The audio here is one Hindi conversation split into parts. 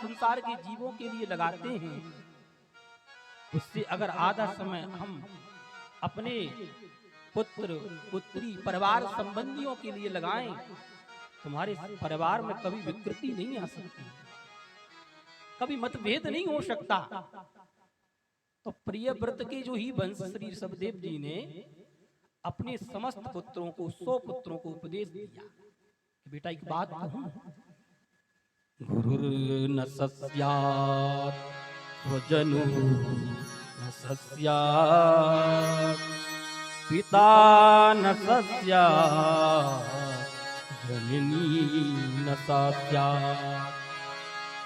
संसार के जीवों के लिए लगाते हैं, उससे अगर आधा समय हम अपने पुत्र पुत्री परिवार संबंधियों के लिए लगाएं, तुम्हारे परिवार में कभी विकृति नहीं आ सकती, कभी मतभेद नहीं हो सकता। तो प्रिय व्रत के जो ही वंश श्री ऋषभदेव जी ने अपने समस्त पुत्रों को 100 पुत्रों को उपदेश दिया कि बेटा एक बात कहूं, गुरु न सस्यात् स्वजनु न सस्यात् पिता न सस्यात् जननी न सस्यात्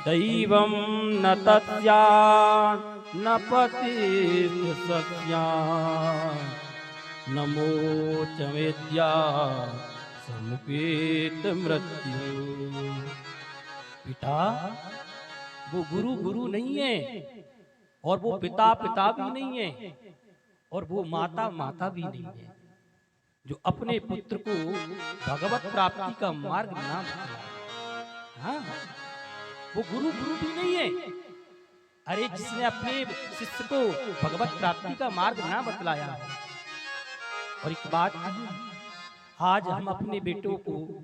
दैवं न तस्यात् न पतिः सस्यात् नमोच वेद्या समुपेत मृत्यु। पिता वो गुरु गुरु नहीं है, और वो पिता पिता भी नहीं है, और वो माता माता भी नहीं है, जो अपने पुत्र को भगवत प्राप्ति का मार्ग ना बताए। हाँ, वो गुरु गुरु भी नहीं है। अरे जिसने अपने शिष्य को भगवत प्राप्ति का मार्ग ना बतलाया है। और एक बात, आज हम अपने बेटों को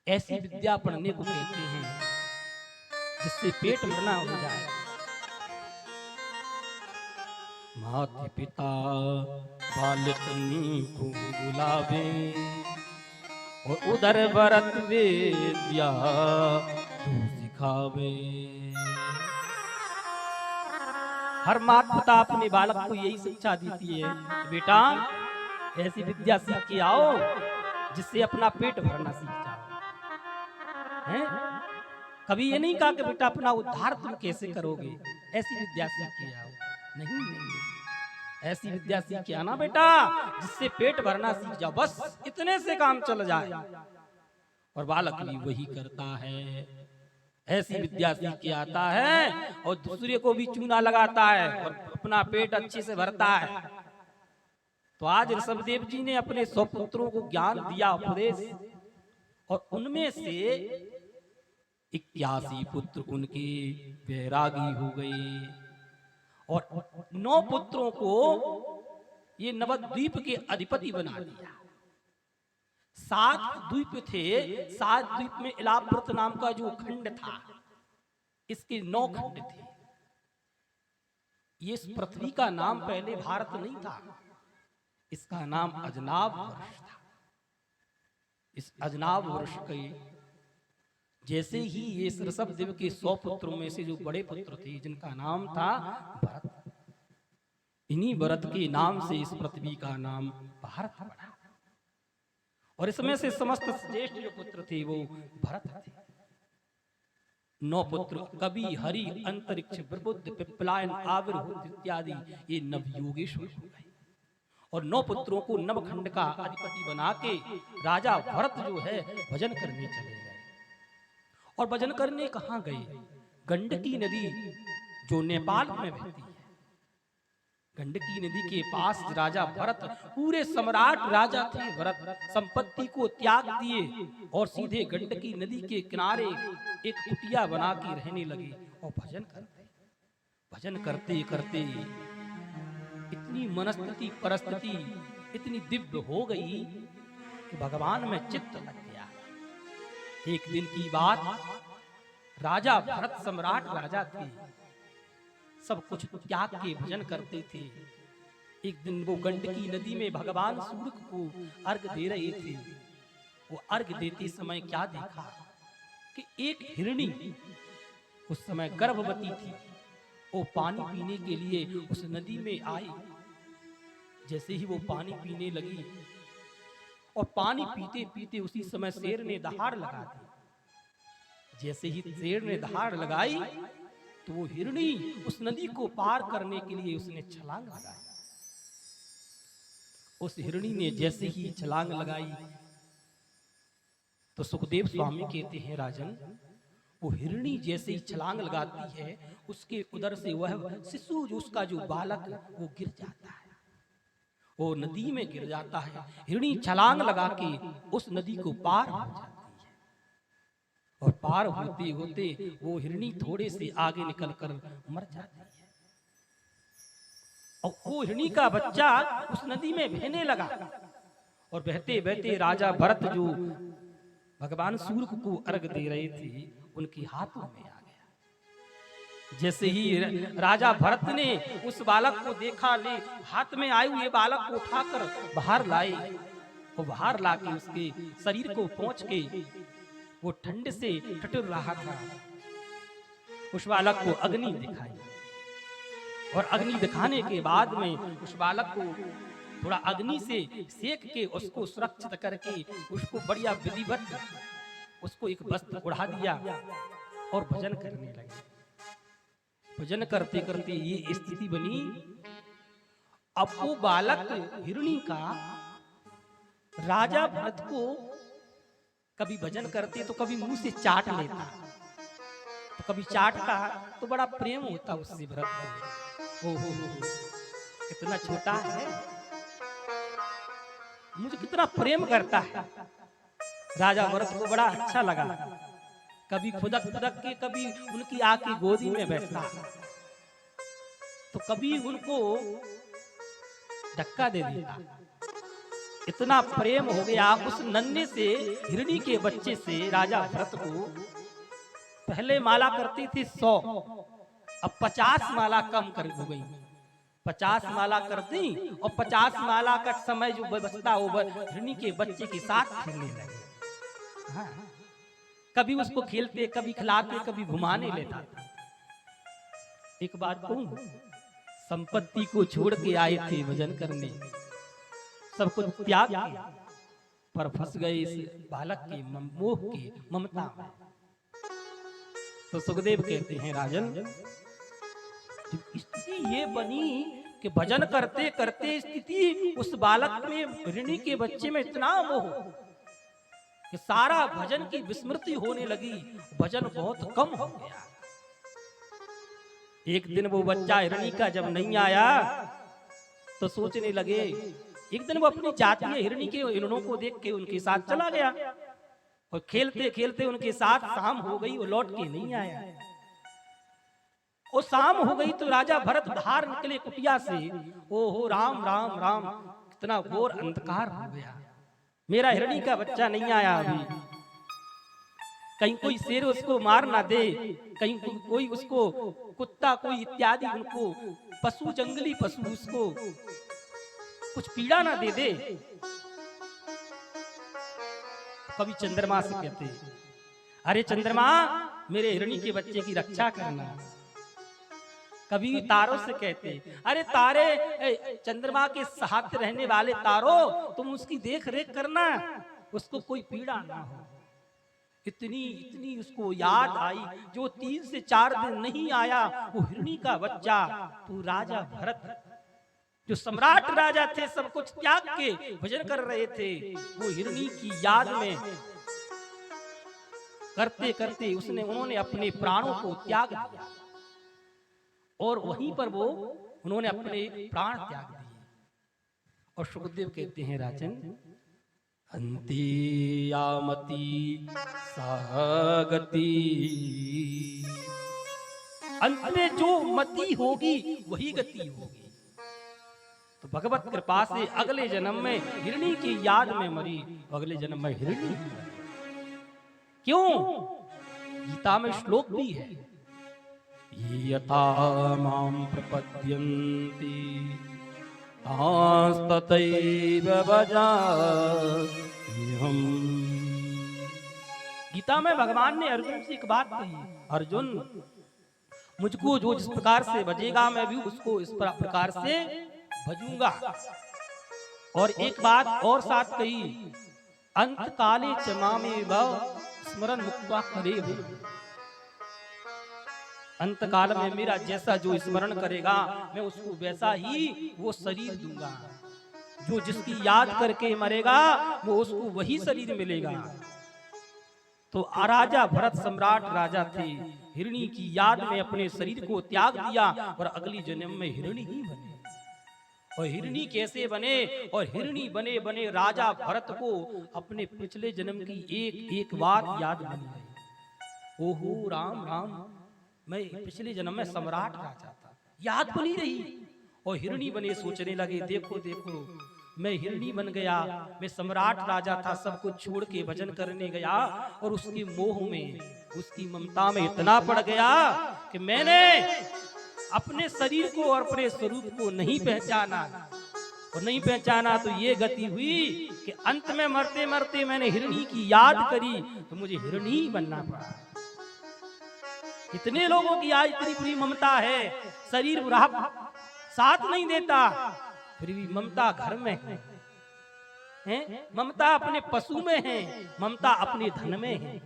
ऐसी विद्या पढ़ने को कहते हैं जिससे पेट भरना हो जाए। माता पिता बालकन को बुलावे और उधर भरत विद्या सिखावे। हर माता पिता अपने बालक को यही शिक्षा देती है, बेटा ऐसी विद्या सीख के आओ जिससे अपना पेट भरना सीख जाओ। हैं? कभी ये नहीं कहा कि बेटा अपना उद्धार तुम कैसे करोगे, ऐसी विद्या सीख के आओ। नहीं नहीं, ऐसी विद्या सीख के आना बेटा जिससे पेट भरना सीख जाओ, बस इतने से काम चल जाए। और बालक भी वही करता है, ऐसी विद्या सीख के आता है और दूसरे को भी चूना लगाता है और अपना पेट अच्छे से भरता है। तो आज ऋषभदेव जी ने अपने 100 पुत्रों को ज्ञान दिया, उपदेश, और उनमें से 81 पुत्र उनके वैरागी हो गए और 9 पुत्रों को ये नवद्वीप के अधिपति बना दिया। 7 द्वीप थे, 7 द्वीप में इलाव्रत नाम का जो खंड था, इसके 9 खंड थे। ये इस पृथ्वी का नाम पहले भारत नहीं था, इसका नाम अजनाब वर्ष था। इस अजनाब वर्ष के जैसे ही ये ऋषभदेव के 100 पुत्रों में से जो बड़े पुत्र थे जिनका नाम था भरत, इन्हीं भरत के नाम से इस पृथ्वी का नाम भारत पड़ा। और इसमें से समस्त श्रेष्ठ जो पुत्र थे वो भरत थे। 9 पुत्र कवि, हरि, अंतरिक्ष, प्रबुद्ध, पिप्पलायन, आविर्भूत इत्यादि ये नवयोगेश्वर हो गए। और 9 पुत्रों को नवखंड का अधिपति बना के राजा भरत जो है भजन करने चले गए। और भजन करने कहाँ गए? गंडकी नदी जो नेपाल में बहती है, गंडकी नदी के पास राजा भरत, पूरे सम्राट राजा थे भरत, संपत्ति को त्याग दिए और सीधे गंडकी नदी के किनारे एक कुटिया बना के रहने लगे और भजन करते करते इतनी मनस्थिति परिस्थिति इतनी दिव्य हो गई कि भगवान में चित्त लग गया। एक दिन की बात, राजा भरत सम्राट राजा थे, सब कुछ त्याग के भजन करते थे। एक दिन वो गंडकी नदी में भगवान सूर्य को अर्घ दे रहे थे। वो अर्घ देते समय क्या देखा कि एक हिरणी उस समय गर्भवती थी, वो पानी पीने के लिए उस नदी में आई। जैसे ही वो पानी पीने लगी और पानी पीते पीते उसी समय शेर ने दहाड़ लगा दी। जैसे ही शेर ने दहाड़ लगाई तो वो हिरणी उस नदी को पार करने के लिए उसने छलांग लगाई। उस हिरणी ने जैसे ही छलांग लगाई तो सुखदेव स्वामी कहते हैं, राजन, वो हिरणी जैसे ही छलांग लगाती है उसके उदर से वह शिशु जो उसका जो बालक वो गिर जाता है, वो नदी में गिर जाता है। हिरणी छलांग लगा के उस नदी को पार हो जाती है। और पार होते होते वो हिरणी थोड़े से आगे निकलकर मर जाती है। और वो हिरणी का बच्चा उस नदी में बहने लगा और बहते बहते राजा भरत जो भगवान सूर्य को अर्घ दे रहे थे उनके हाथों में आ गया। जैसे ही राजा भरत ने उस बालक को देखा, ले हाथ में आए हुए बालक को उठाकर बाहर लाए और बाहर लाके उसके शरीर को पोंछ के वो ठंड से ठिठुर रहा था, उस बालक को अग्नि दिखाई और अग्नि दिखाने के बाद में उस बालक को थोड़ा अग्नि से सेक के उसको सुरक्षित करके उसको बढ़िया विधिवत उसको एक वस्त्र उड़ा दिया और भजन करने लगे। भजन करते करते ये स्थिति बनी। अब वो बालक हिरणी का राजा भरत को कभी भजन करते तो कभी मुंह से चाट लेता, तो कभी चाटता तो बड़ा प्रेम होता उससे भरत को। हो कितना छोटा है, मुझे कितना प्रेम करता है। राजा भरत को बड़ा अच्छा लगा। कभी खुदक खुदक के कभी उनकी आके गोदी में बैठता, तो कभी उनको धक्का दे देता। इतना प्रेम हो गया उस नन्हे से हिरणी के बच्चे से। राजा भरत को पहले माला करती थी 100, अब 50 माला कम कर हो गई। 50 माला कर दी और 50 माला का समय जो बचता वो हिरणी के बच्चे के साथ खेलने लगे। हाँ। कभी उसको खेलते, कभी खिलाते, कभी घुमाने लेता था। एक बात कहूं, संपत्ति को छोड़ के आए थे भजन करने, सब कुछ त्याग किया, पर फंस गए इस बालक के मोह की ममता में। तो सुखदेव कहते हैं राजन, स्थिति ये बनी कि भजन करते करते स्थिति उस बालक में हिरणी के बच्चे में इतना मोह कि सारा भजन की विस्मृति होने लगी, भजन बहुत कम हो गया। एक दिन वो बच्चा हिरणी का जब नहीं आया तो सोचने लगे, एक दिन वो अपनी जातीय हिरणी के हिरणों को देख के उनके साथ चला गया और खेलते खेलते उनके साथ शाम हो गई, वो लौट के नहीं आया। और शाम हो गई तो राजा भरत बाहर निकले कुटिया से, ओहो राम राम राम, कितना घोर अंधकार हो गया, मेरा हिरणी का बच्चा नहीं आया अभी। कहीं कोई शेर उसको मार ना दे, कहीं कोई उसको कुत्ता कोई इत्यादि उनको पशु जंगली पशु उसको कुछ पीड़ा ना दे दे। कभी चंद्रमा से कहते, अरे चंद्रमा मेरे हिरणी के बच्चे की रक्षा करना। कभी तारों से कहते, अरे तारे चंद्रमा के साथ रहने वाले तारों तुम उसकी देख रेख करना, उसको कोई पीड़ा ना हो। इतनी इतनी उसको याद आई, जो 3 से 4 दिन नहीं आया वो हिरणी का बच्चा। तो राजा भरत जो सम्राट राजा थे, सब कुछ त्याग के भजन कर रहे थे, वो हिरणी की याद में करते करते उन्होंने अपने प्राणों को त्याग दिया और वहीं पर वो उन्होंने अपने प्राण त्याग दिए। और सुखदेव कहते हैं राजन, अंते यामति सागति, अंत में जो मति होगी वही गति होगी। तो भगवत कृपा से अगले जन्म में हिरणी की याद में मरी, अगले जन्म में हिरणी। क्यों? गीता में श्लोक भी है, यथा मां प्रपद्यन्ति तांस्तथैव भजाम्यहम्। गीता में भगवान ने अर्जुन से एक बात कही, अर्जुन मुझको जो जिस प्रकार से भजेगा मैं भी उसको इस प्रकार से भजूंगा। और एक बात और साथ कही, अंत काले च मामेव स्मरण मुक्त्वा करेव। अंत काल में मेरा जैसा जो स्मरण करेगा मैं उसको वैसा ही वो शरीर दूंगा। जो जिसकी याद करके मरेगा वो उसको वही शरीर मिलेगा। तो राजा भरत सम्राट राजा थे, हिरणी की याद में अपने शरीर को त्याग दिया और अगली जन्म में हिरणी ही बने। और हिरणी कैसे बने? और हिरणी बने बने राजा भरत को अपने पिछले जन्म की एक एक बात याद बनी रही। ओहो राम राम, मैं पिछले जन्म में सम्राट राजा था, याद बनी रही। और हिरणी बने सोचने लगे, देखो देखो मैं हिरणी बन गया, मैं सम्राट राजा था, सब कुछ छोड़ के भजन करने गया और उसकी मोह में, उसकी ममता में इतना पड़ गया कि मैंने अपने शरीर को और अपने स्वरूप को नहीं पहचाना। और नहीं पहचाना तो ये गति हुई कि अंत में मरते मरते मैंने हिरणी की याद करी तो मुझे हिरणी बनना पड़ा। इतने लोगों की आज इतनी बुरी ममता है, शरीर बुरा साथ नहीं देता, फिर भी ममता घर में है, ममता अपने पशु में है, ममता अपने धन में है।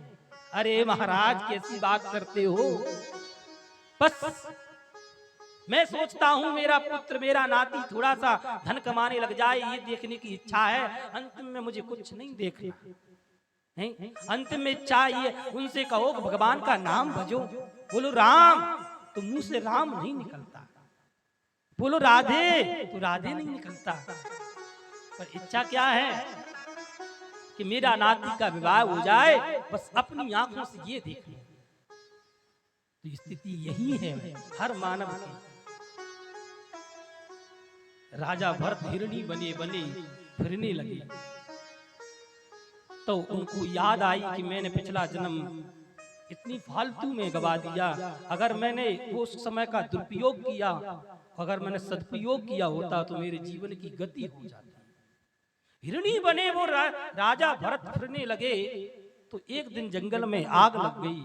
अरे महाराज कैसी बात करते हो। बस मैं सोचता हूं मेरा पुत्र मेरा नाती थोड़ा सा धन कमाने लग जाए, ये देखने की इच्छा है, अंतिम में मुझे कुछ नहीं देखना है। अंतिम में इच्छा ये, उनसे कहो भगवान का नाम भजो, बोलो राम तो मुंह से राम नहीं निकलता, बोलो राधे तो राधे नहीं निकलता। पर इच्छा क्या है कि मेरा नाती का विवाह हो जाए, बस अपनी आंखों से ये देख लो। तो स्थिति यही है हर मानव की। राजा भरत हिरणी बने बने फिरने लगे तो उनको याद आई कि मैंने पिछला जन्म इतनी फालतू में गवा दिया, अगर मैंने वो समय का दुरुपयोग किया, अगर मैंने सदुपयोग किया होता तो मेरे जीवन की गति हो जाती। हिरणी बने वो राजा भरत फिरने लगे तो एक दिन जंगल में आग लग गई।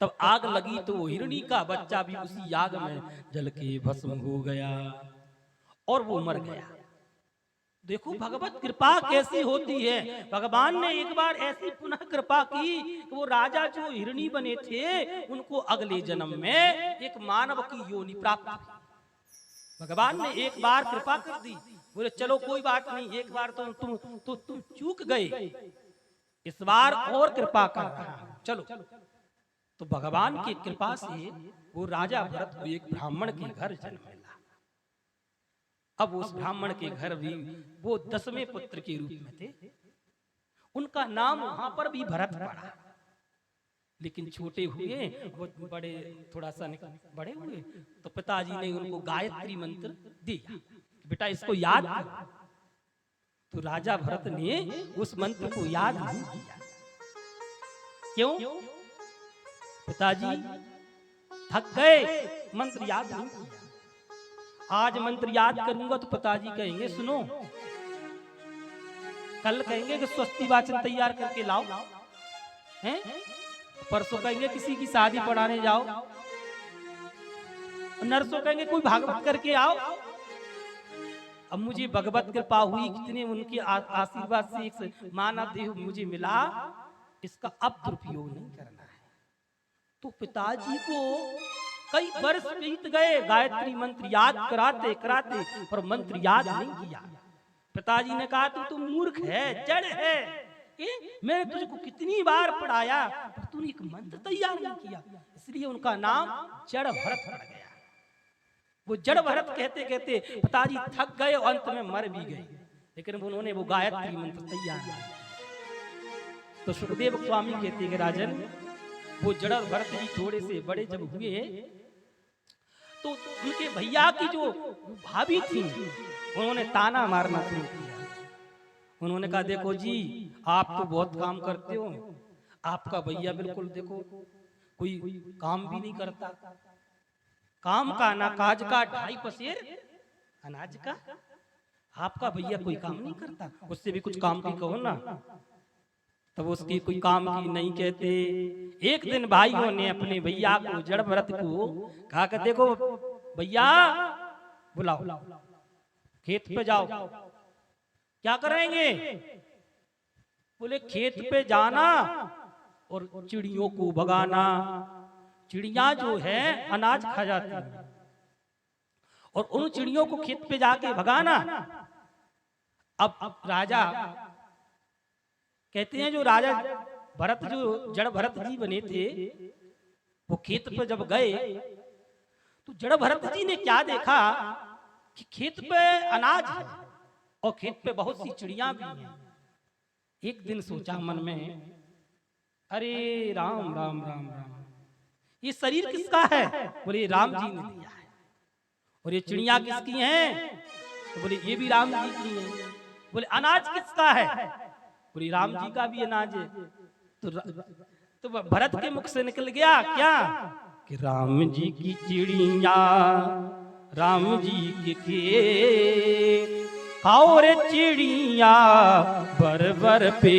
तब आग लगी तो वो हिरणी का बच्चा भी उसी आग में जल के भस्म हो गया और वो मर गया। देखो भगवत कृपा कैसी होती है। भगवान ने एक बार ऐसी पुनः कृपा की कि वो राजा जो हिरणी बने थे उनको अगले जन्म में एक मानव की योनि प्राप्त हुई। भगवान ने एक बार कृपा कर दी, बोले चलो कोई बात नहीं, एक बार तुम चूक गए, इस बार और कृपा कर रहा हूं, चलो। तो भगवान की कृपा से वो राजा भरत को एक ब्राह्मण के घर जन्म मिला। अब उस ब्राह्मण के घर भी वो 10वें पुत्र के रूप में थे, उनका नाम वहां पर भी भरत पड़ा। लेकिन छोटे हुए वो बड़े थोड़ा सा बड़े हुए तो पिताजी ने उनको गायत्री मंत्र दिया, बेटा इसको याद कर। तो राजा भरत ने उस मंत्र को याद नहीं किया। क्यों? पिताजी थक गए, मंत्र याद नहीं किया। आज मंत्र याद करूंगा तो पिताजी कहेंगे सुनो, कल कहेंगे कि स्वस्ति वाचन तैयार करके लाओ, हैं? परसों कहेंगे किसी की शादी पढ़ाने जाओ, नरसों कहेंगे कोई भागवत करके आओ। अब मुझे भगवत कृपा हुई, कितने उनके आशीर्वाद से एक मानव देह मुझे मिला, इसका अब दुरुपयोग नहीं करना है। तो पिताजी को कई वर्ष बीत गए गायत्री मंत्र याद कराते कराते, पर मंत्र याद नहीं किया। पिताजी ने कहा तू तो मूर्ख है, जड़ है, मैंने तुझको कितनी बार पढ़ाया पर तूने एक मंत्र तैयार नहीं किया। इसलिए उनका नाम जड़ भरत पड़ गया। वो जड़ भरत कहते कहते पिताजी थक गए और अंत में मर भी गए, लेकिन उन्होंने वो गायत्री मंत्र तैयार किया। तो सुखदेव स्वामी कहते हैं राजन, वो जड़ भरत जी थोड़े से बड़े जब हुए तो उनके भैया की जो भाभी थी उन्होंने ताना मारना शुरू किया। उन्होंने कहा देखो जी आप तो बहुत काम करते हो, आपका भैया बिल्कुल देखो कोई काम भी नहीं करता, काम का ना काज का 2.5 पसेर अनाज का, आपका भैया कोई काम नहीं करता, उससे भी कुछ काम की कहो ना। तब उसकी कोई काम की नहीं कहते। एक दिन भाइयों ने अपने भैया को जड़ भरत को कहा कि देखो भैया बुलाओ, खेत पे जाओ। क्या करेंगे? बोले खेत पे जाना और चिड़ियों को भगाना। चिड़िया जो है अनाज खा जाती है और उन चिड़ियों को खेत पे जाके भगाना। अब राजा कहते हैं जो राजा भरत जो जड़ भरत जी बने थे वो खेत पर जब गए तो जड़ भरत जी ने क्या देखा कि खेत पे अनाज है और खेत पे बहुत सी चिड़िया भी हैं। एक दिन सोचा मन में, अरे राम राम राम राम, ये शरीर किसका है? बोले राम जी ने दिया है। और ये चिड़िया किसकी हैं? तो बोले ये भी राम जी की है। बोले अनाज किसका है? बोले राम जी का भी अनाज है। तो भरत के मुख से निकल गया क्या कि राम जी की चिड़िया राम जी के खेत, खाओ रे चिड़िया बर बर पे।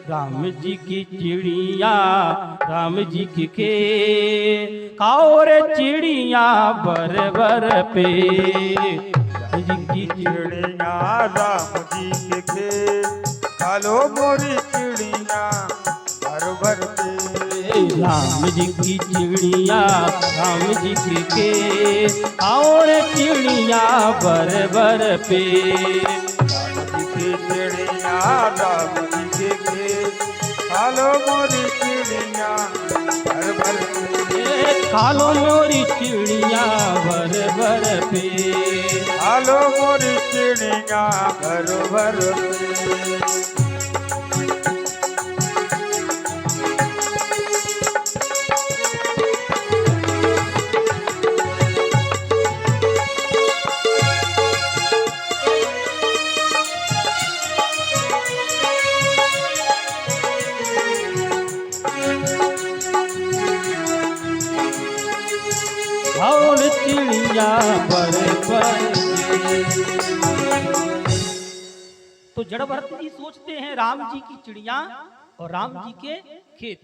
राम जी की चिड़िया राम जी के खेत, खाओ रे चिड़िया बर बर पे। जी की चिड़िया राम जी के खेत, खा लो मोरी चिड़िया भर भर पे। राम जी की चिड़िया राम जी के खेत, और चिड़िया बर बर पे। राम जी की चिड़िया राम जी के खेत, खा लो मोरी चिड़िया भर भर पे। खा लो मोरी चिड़िया भर भर पे। खा लो मोरी चिड़िया भर भर पे। और चिड़िया बर बर। तो जड़ भरत जी सोचते हैं राम जी की चिड़िया और राम जी के खेत।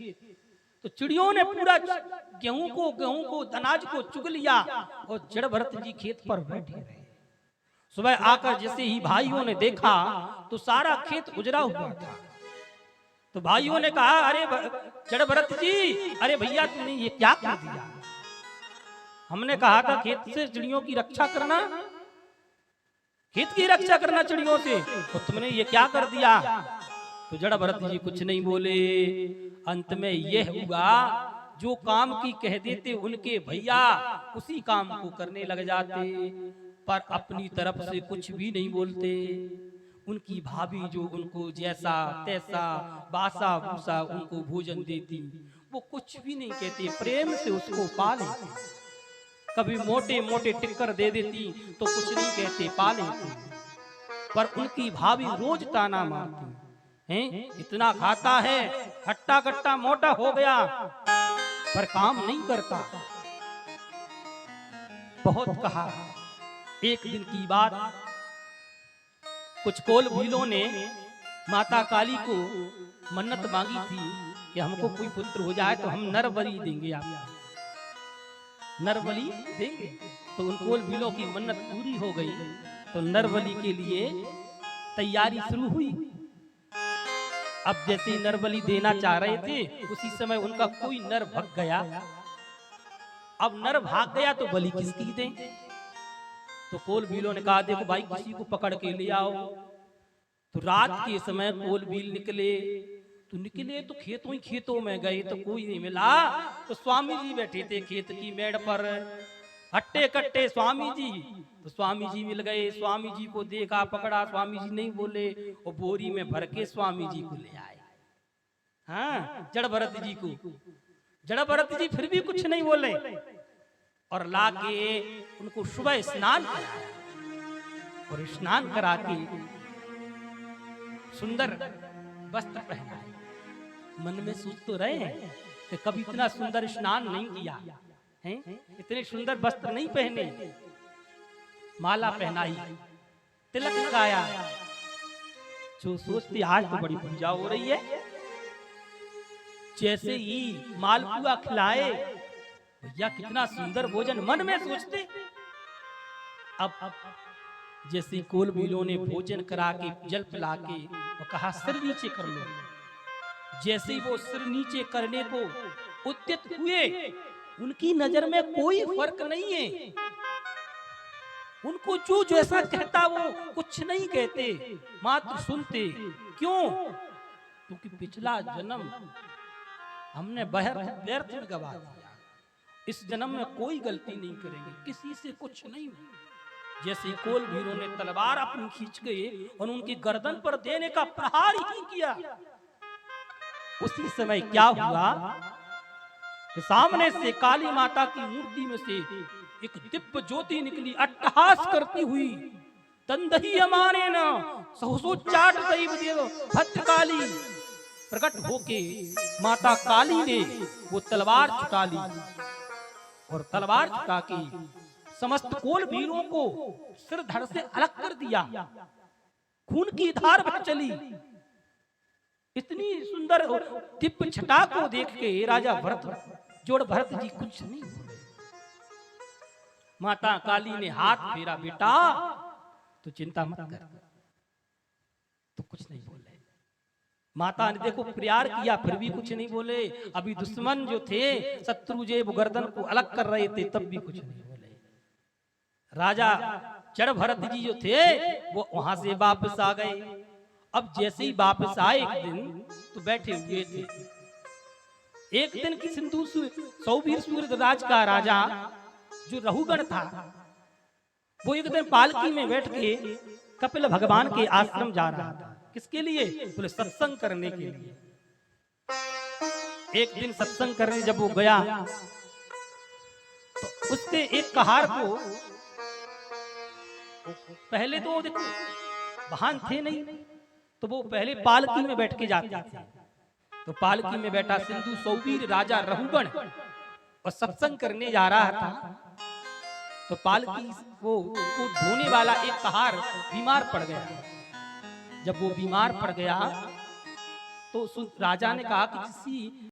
तो चिड़ियों ने पूरा गेहूं को अनाज को चुग लिया और जड़ भरत जी खेत पर बैठे रहे। सुबह आकर जैसे ही भाइयों ने देखा तो सारा खेत उजड़ा हुआ था। तो भाइयों ने कहा अरे जड़ भरत जी, अरे भैया तुमने ये क्या कर दिया? हमने कहा था खेत से चिड़ियों की रक्षा करना, खेत की रक्षा करना चिड़ियों से, तो तुमने ये क्या कर दिया? तो जड़ भरत जी कुछ नहीं बोले। अंत में यह हुआ जो काम की कह देते उनके भैया उसी काम को करने लग जाते, पर अपनी तरफ से कुछ भी नहीं बोलते। उनकी भाभी जो उनको जैसा तैसा बासा भूसा उनको भोजन देती, वो कुछ भी नहीं कहते, प्रेम से उसको पा लेते। कभी मोटे मोटे टिक्कर दे देती तो कुछ नहीं कहते, पा लेती। पर उनकी भाभी रोज ताना मारती हैं, इतना खाता है, हट्टा कट्टा मोटा हो गया, पर काम नहीं करता। बहुत कहा। एक दिन की बात, कुछ कोल भीलों ने माता काली को मन्नत मांगी थी कि हमको कोई पुत्र हो जाए तो हम नर बलि देंगे, आपको नर बलि देंगे। तो उन कोल भीलों की मन्नत पूरी हो गई। तो नर बलि के लिए तैयारी शुरू हुई। अब जैसे नर बलि देना चाह रहे थे, उसी समय उनका कोई नर भाग गया। अब नर भाग गया तो बलि किसकी दें? तो कोल भीलों ने कहा देखो भाई किसी को पकड़ के ले आओ। तो रात के समय कोल भील निकले तो खेतों में गए तो कोई नहीं मिला। तो स्वामी जी बैठे थे खेत की मेड़ पर, हट्टे कट्टे स्वामी जी। तो स्वामी जी मिल गए, स्वामी जी को देखा, पकड़ा, स्वामी जी नहीं बोले और बोरी में भर के स्वामी जी को ले आए। हाँ, जड़ भरत जी को, जड़ भरत जी फिर भी कुछ नहीं बोले और लाके उनको सुबह स्नान कराया और स्नान करा के सुंदर वस्त्र पहनाए। मन में सोच तो रहे हैं कि कभी इतना सुंदर स्नान नहीं किया है, इतने सुंदर वस्त्र नहीं पहने, माला पहनाई, तिलक लगाया। जो सोचते आज तो बड़ी पूजा हो रही है। जैसे ही मालपुआ खिलाए, भैया कितना सुंदर भोजन, मन में सोचते। अब जैसे कोल भीलों ने भोजन करा के जल पिला के और कहा सिर नीचे कर लो। जैसे ही वो सिर नीचे करने को उद्यत हुए, उनकी नजर में कोई फर्क नहीं है। उनको जो जैसा कहता वो कुछ नहीं कहते, मात्र सुनते। क्यों? क्योंकि पिछला जन्म हमने व्यर्थ में गवा दिया। इस जन्म में कोई गलती नहीं करेंगे, किसी से कुछ नहीं। जैसे कोल भीलों ने तलवार अपनी खींच गए और उनकी गर्दन पर देने का प्रहार ही किया। उसी समय क्या हुआ कि सामने से काली माता की मूर्ति में से एक दिव्य ज्योति निकली, अट्टहास करती हुई। तंदही अमाने न सहसो चाट दैव देव भद्रकाली। प्रकट होके माता काली ने वो तलवार छुटा ली और तलवार छुटा के समस्त कोल वीरों को सिर धड़ से अलग कर दिया। खून की धार बह चली। इतनी सुंदर दिव्य छटा को देख के राजा भरत जोड़ भरत जी कुछ नहीं बोले। माता काली ने हाथ फेरा, बेटा तो चिंता मत कर, तो कुछ नहीं बोले। माता ने देखो प्यार किया फिर भी कुछ नहीं बोले। अभी दुश्मन जो थे शत्रु जे वो गर्दन को अलग कर रहे थे तब भी कुछ नहीं बोले। राजा चढ़ भरत जी जो थे वो वहां से वापस आ गए। अब जैसे ही वापस आए एक दिन तो बैठे हुए थे। एक दिन की सिंधु सौवीर सूर्य राज का राजा जो रहुगण था वो एक दिन पालकी में बैठ के कपिल भगवान के आश्रम जा रहा था। किसके लिए? बोले सत्संग करने के लिए। एक दिन सत्संग करने जब वो गया तो उसके एक कहार को पहले तो देखो वाहन थे नहीं तो वो पहले पालकी में बैठ के जाते थे। तो पालकी में बैठा सिंधु सौवीर राजा रहुगण और सत्संग करने जा रहा था। तो पालकी वो धोने वाला एक कहार बीमार पड़ गया। जब वो बीमार पड़ गया तो राजा ने कहा कि किसी